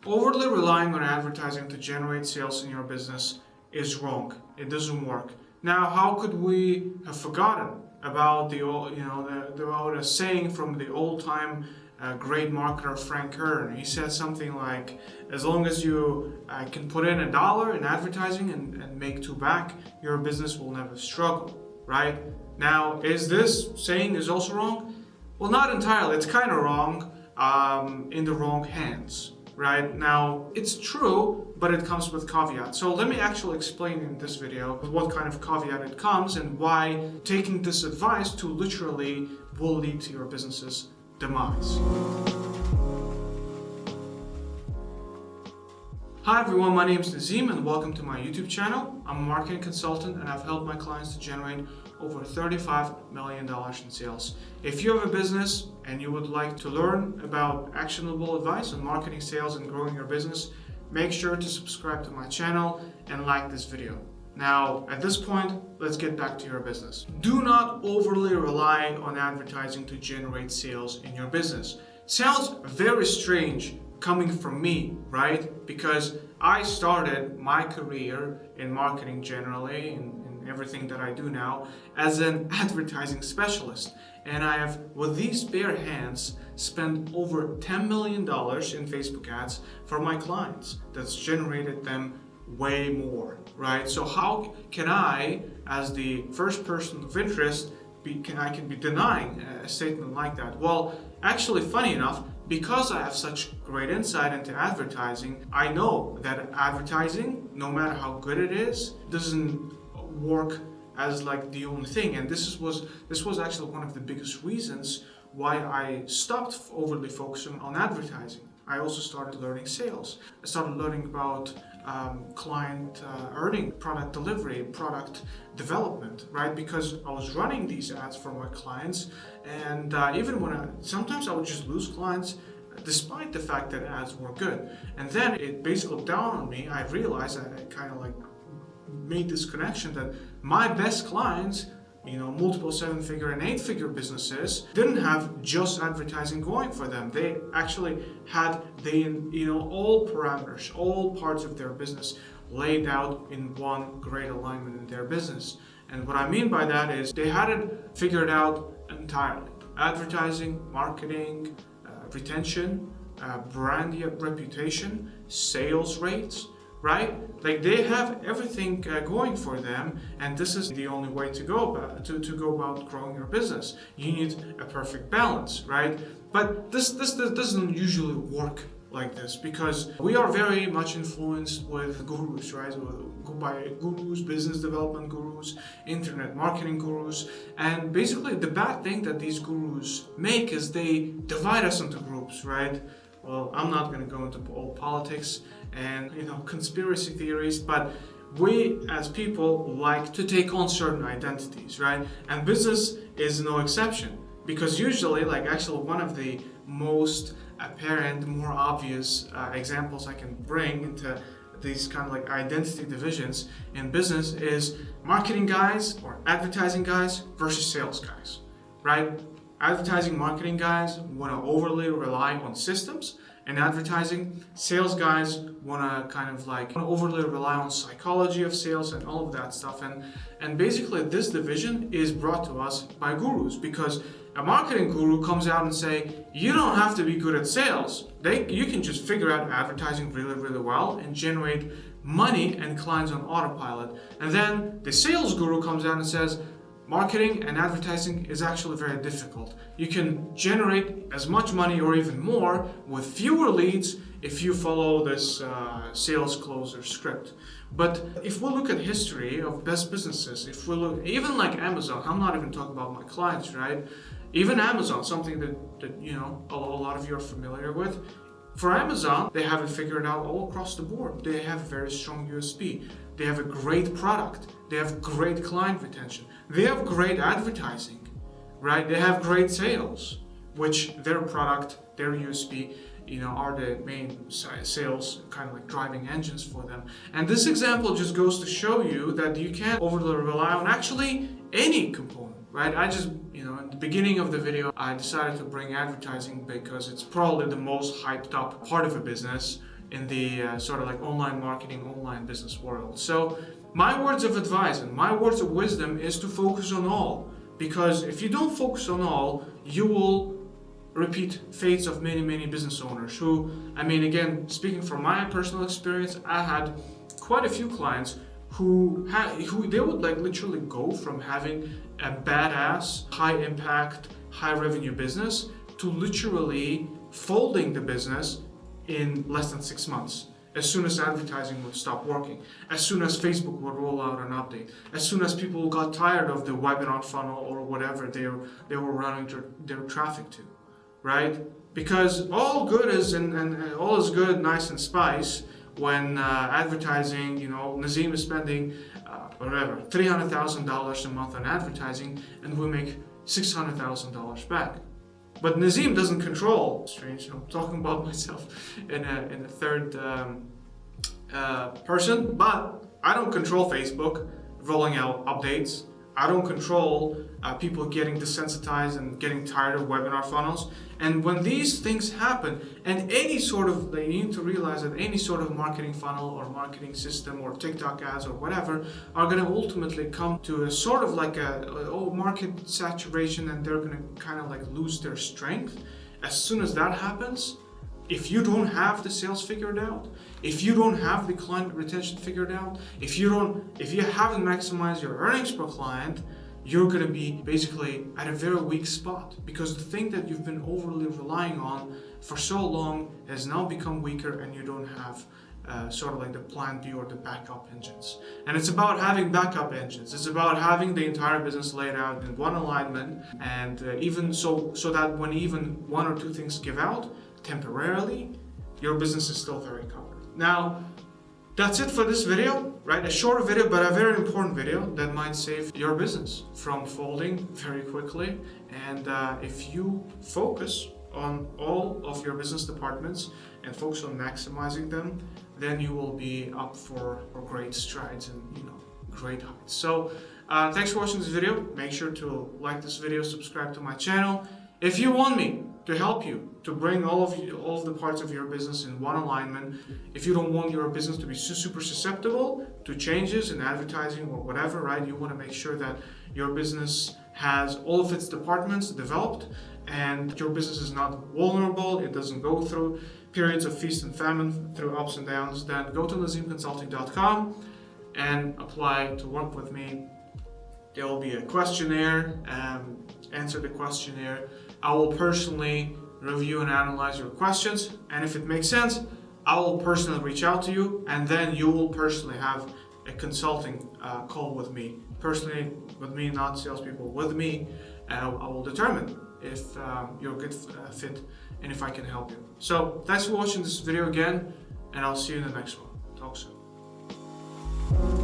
Overly relying on advertising to generate sales in your business is wrong. It doesn't work. Now, how could we have forgotten about the old saying from the old-time great marketer Frank Kern? He said something like, as long as you can put in $1 in advertising and make 2 back, your business will never struggle, right? Now, is this saying is also wrong? Well, not entirely. It's kind of wrong in the wrong hands. Right? Now, it's true, but it comes with caveats. So let me actually explain in this video what kind of caveat it comes and why taking this advice too literally will lead to your business's demise. Hi everyone, my name is Nazim and welcome to my YouTube channel. I'm a marketing consultant and I've helped my clients to generate over $35 million in sales. If you have a business and you would like to learn about actionable advice on marketing, sales, and growing your business, make sure to subscribe to my channel and like this video. Now, at this point, let's get back to your business. Do not overly rely on advertising to generate sales in your business. Sounds very strange coming from me, right? Because I started my career in marketing generally, in everything that I do now, as an advertising specialist. And I have, with these bare hands, spent over $10 million in Facebook ads for my clients. That's generated them way more, right? So how can I, as the first person of interest, I can be denying a statement like that? Well, actually, funny enough, because I have such great insight into advertising, I know that advertising, no matter how good it is, doesn't work as like the only thing. And this was actually one of the biggest reasons why I stopped overly focusing on advertising. I also started learning sales. I started learning about client earning, product delivery, product development, right? Because I was running these ads for my clients, and even when sometimes I would just lose clients despite the fact that ads were good. And then it basically dawned on me, I realized, I kind of like made this connection that my best clients, multiple 7-figure and 8-figure businesses, didn't have just advertising going for them. They actually had all parameters, all parts of their business laid out in one great alignment in their business. And what I mean by that is they had it figured out entirely. Advertising, marketing, retention, brand reputation, sales rates, right? Like they have everything going for them, and this is the only way to go about growing your business. You need a perfect balance, right? But this doesn't usually work like this, because we are very much influenced with gurus, right? By gurus, business development gurus, internet marketing gurus, and basically the bad thing that these gurus make is they divide us into groups, right? Well, I'm not going to go into all politics and conspiracy theories, but we as people like to take on certain identities, right? And business is no exception, because usually, actually one of the most apparent, more obvious examples I can bring into these kind of like identity divisions in business is marketing guys or advertising guys versus sales guys, right? Advertising, marketing guys want to overly rely on systems, and advertising sales guys want to kind of overly rely on psychology of sales and all of that stuff. And basically this division is brought to us by gurus, because a marketing guru comes out and say, you don't have to be good at sales. You can just figure out advertising really, really well and generate money and clients on autopilot. And then the sales guru comes out and says, marketing and advertising is actually very difficult. You can generate as much money or even more with fewer leads if you follow this sales closer script. But if we look at history of best businesses, if we look, even like Amazon, I'm not even talking about my clients, right? Even Amazon, something that a lot of you are familiar with. For Amazon, they have it figured out all across the board. They have a very strong USP. They have a great product. They have great client retention. They have great advertising, right? They have great sales, which their product, their USP, are the main sales kind of like driving engines for them. And this example just goes to show you that you can't overly rely on actually any component, right? I just, in the beginning of the video, I decided to bring advertising because it's probably the most hyped up part of a business. in the sort of like online marketing, online business world. So my words of advice and my words of wisdom is to focus on all, because if you don't focus on all, you will repeat fates of many business owners who, I mean, again, speaking from my personal experience, I had quite a few clients who they would like literally go from having a badass, high impact, high revenue business to literally folding the business in less than 6 months. As soon as advertising would stop working, as soon as Facebook would roll out an update, as soon as people got tired of the webinar funnel or whatever they were running their traffic to, right? Because all good is and all is good, nice and spice when advertising, you know, Nazeem is spending whatever $300,000 a month on advertising, and we make $600,000 back. But Nazeem doesn't control. Strange, I'm talking about myself in a third person, but I don't control Facebook rolling out updates. I don't control people getting desensitized and getting tired of webinar funnels. And when these things happen, and any sort of, you need to realize that any sort of marketing funnel or marketing system or TikTok ads or whatever are going to ultimately come to a sort of like a market saturation, and they're going to kind of like lose their strength. As soon as that happens, if you don't have the sales figured out, if you don't have the client retention figured out, if you haven't maximized your earnings per client, you're going to be basically at a very weak spot, because the thing that you've been overly relying on for so long has now become weaker, and you don't have sort of like the plan B or the backup engines. And it's about having backup engines. It's about having the entire business laid out in one alignment, and even so that when even one or two things give out temporarily, your business is still very covered. Now, that's it for this video, right? A short video, but a very important video that might save your business from folding very quickly. And if you focus on all of your business departments and focus on maximizing them, then you will be up for great strides and, you know, great heights. So thanks for watching this video. Make sure to like this video, subscribe to my channel. If you want me to help you to bring all of the parts of your business in one alignment, if you don't want your business to be super susceptible to changes in advertising or whatever, right? You want to make sure that your business has all of its departments developed and your business is not vulnerable, it doesn't go through periods of feast and famine, through ups and downs, then go to nazeemconsulting.com and apply to work with me. There will be a questionnaire, answer the questionnaire. I will personally review and analyze your questions, and if it makes sense, I will personally reach out to you, and then you will personally have a consulting call with me. Personally with me, not salespeople, with me, and I will determine if you're a good fit and if I can help you. So thanks for watching this video again, and I'll see you in the next one. Talk soon.